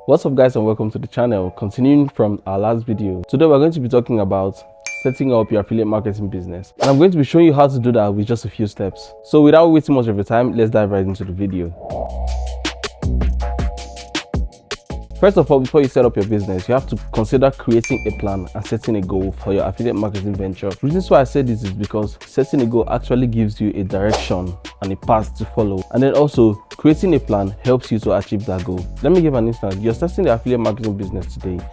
What's up guys, and welcome to the channel. Continuing from our last video, today we're going to be talking about setting up your affiliate marketing business, and I'm going to be showing you how to do that with just a few steps. So without wasting much of your time, let's dive right into the video. First of all, before you set up your business, you have to consider creating a plan and setting a goal for your affiliate marketing venture. The reason why I say this is because setting a goal actually gives you a direction and a path to follow, and then also creating a plan helps you to achieve that goal. Let me give an instance. You're starting the affiliate marketing business today,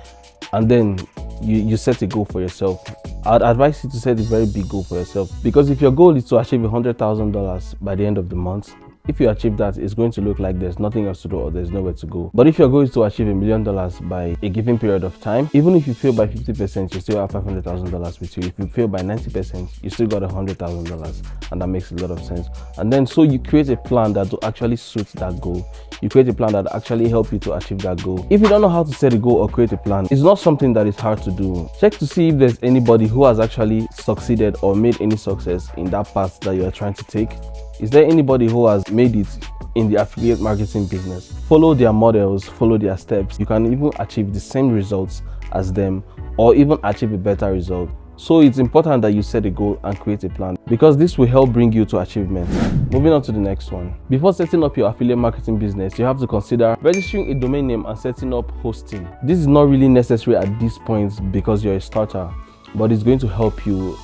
and then you set a goal for yourself. I'd advise you to set a very big goal for yourself, because if your goal is to achieve $100,000 by the end of the month, if you achieve that, it's going to look like there's nothing else to do or there's nowhere to go. But if your goal is to achieve $1 million by a given period of time, even if you fail by 50%, you still have $500,000 with you. If you fail by 90%, you still got $100,000, and that makes a lot of sense. And then so you create a plan that will actually suit that goal. You create a plan that actually help you to achieve that goal. If you don't know how to set a goal or create a plan, it's not something that is hard to do. Check to see if there's anybody who has actually succeeded or made any success in that path that you are trying to take. Is there anybody who has made it in the affiliate marketing business? Follow their models, follow their steps. You can even achieve the same results as them, or even achieve a better result. So it's important that you set a goal and create a plan, because this will help bring you to achievement. Moving on to the next one. Before setting up your affiliate marketing business, you have to consider registering a domain name and setting up hosting. This is not really necessary at this point because you're a starter, but it's going to help you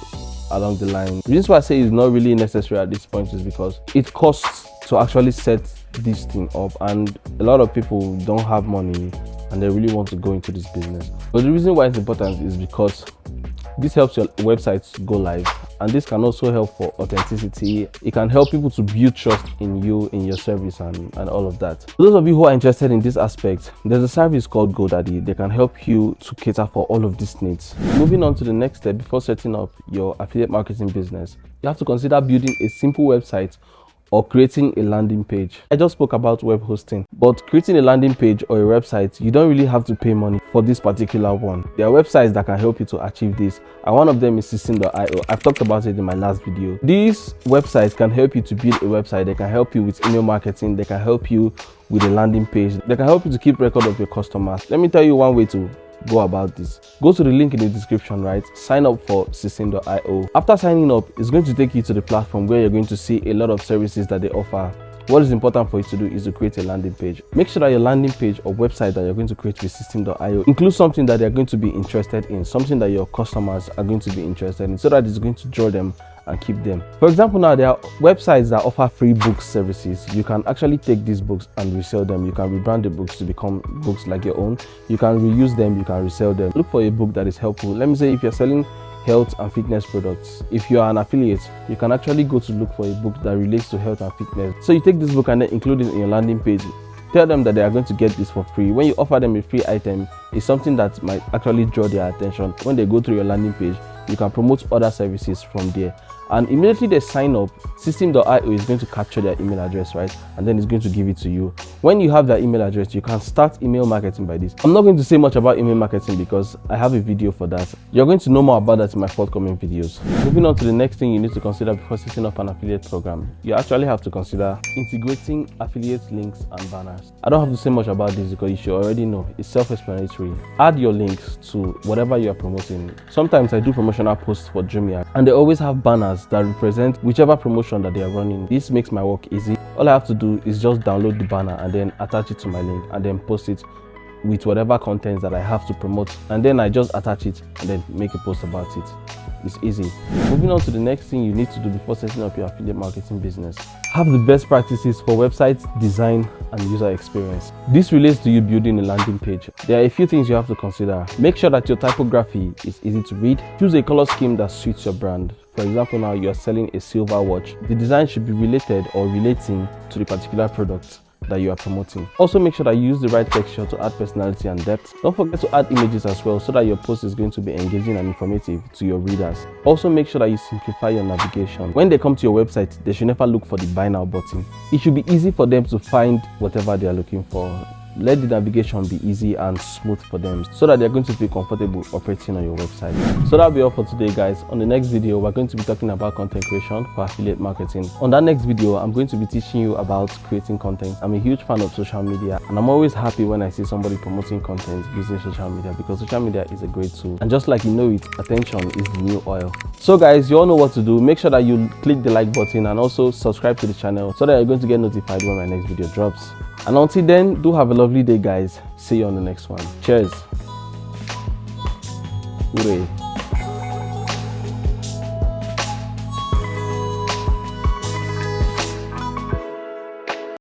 along the line. The reason why I say it's not really necessary at this point is because it costs to actually set this thing up, and a lot of people don't have money and they really want to go into this business. But the reason why it's important is because this helps your website to go live, and this can also help for authenticity. It can help people to build trust in you, in your service, and all of that. For those of you who are interested in this aspect, there's a service called GoDaddy. They can help you to cater for all of these needs. Moving on to the next step, before setting up your affiliate marketing business, you have to consider building a simple website or creating a landing page. I just spoke about web hosting, but creating a landing page or a website, you don't really have to pay money for this particular one. There are websites that can help you to achieve this, and one of them is system.io. I've talked about it in my last video. These websites can help you to build a website. They can help you with email marketing. They can help you with a landing page. They can help you to keep record of your customers. Let me tell you one way to go about this. Go to the link in the description, right? Sign up for system.io. After signing up, it's going to take you to the platform where you're going to see a lot of services that they offer. What is important for you to do is to create a landing page. Make sure that your landing page or website that you're going to create with system.io includes something that they're going to be interested in, something that your customers are going to be interested in, so that it's going to draw them and keep them. For example, now there are websites that offer free books services. You can actually take these books and resell them. You can rebrand the books to become books like your own. You can reuse them, you can resell them. Look for a book that is helpful. Let me say, if you're selling health and fitness products, if you are an affiliate, you can actually go to look for a book that relates to health and fitness. So you take this book and then include it in your landing page. Tell them that they are going to get this for free. When you offer them a free item, it's something that might actually draw their attention. When they go through your landing page, you can promote other services from there, and immediately they sign up, system.io is going to capture their email address, right? And then it's going to give it to you. When you have their email address, you can start email marketing by this. I'm not going to say much about email marketing because I have a video for that. You're going to know more about that in my forthcoming videos. Moving on to the next thing you need to consider before setting up an affiliate program, you actually have to consider integrating affiliate links and banners. I don't have to say much about this because you should already know. It's self-explanatory. Add your links to whatever you are promoting. Sometimes I do promotional posts for Jumia, and they always have banners that represent whichever promotion that they are running. This makes my work easy. All I have to do is just download the banner and then attach it to my link and then post it with whatever content that I have to promote, and then I just attach it and then make a post about it. It's easy. Moving on to the next thing you need to do before setting up your affiliate marketing business. Have the best practices for website design and user experience. This relates to you building a landing page. There are a few things you have to consider. Make sure that your typography is easy to read. Choose a color scheme that suits your brand. For example, now you are selling a silver watch. The design should be related or relating to the particular product that you are promoting. Also, make sure that you use the right texture to add personality and depth. Don't forget to add images as well, so that your post is going to be engaging and informative to your readers. Also, make sure that you simplify your navigation. When they come to your website, they should never look for the buy now button. It should be easy for them to find whatever they are looking for. let the navigation be easy and smooth for them so that they're going to feel comfortable operating on your website. So that'll be all for today, guys. On the next video, we're going to be talking about content creation for affiliate marketing. On that next video, I'm going to be teaching you about creating content. I'm a huge fan of social media, and I'm always happy when I see somebody promoting content using social media, because social media is a great tool. And just like you know it, attention is the new oil. So guys, you all know what to do. Make sure that you click the like button and also subscribe to the channel so that you're going to get notified when my next video drops. And until then, do have a lovely day, guys. See you on the next one. Cheers. Hooray.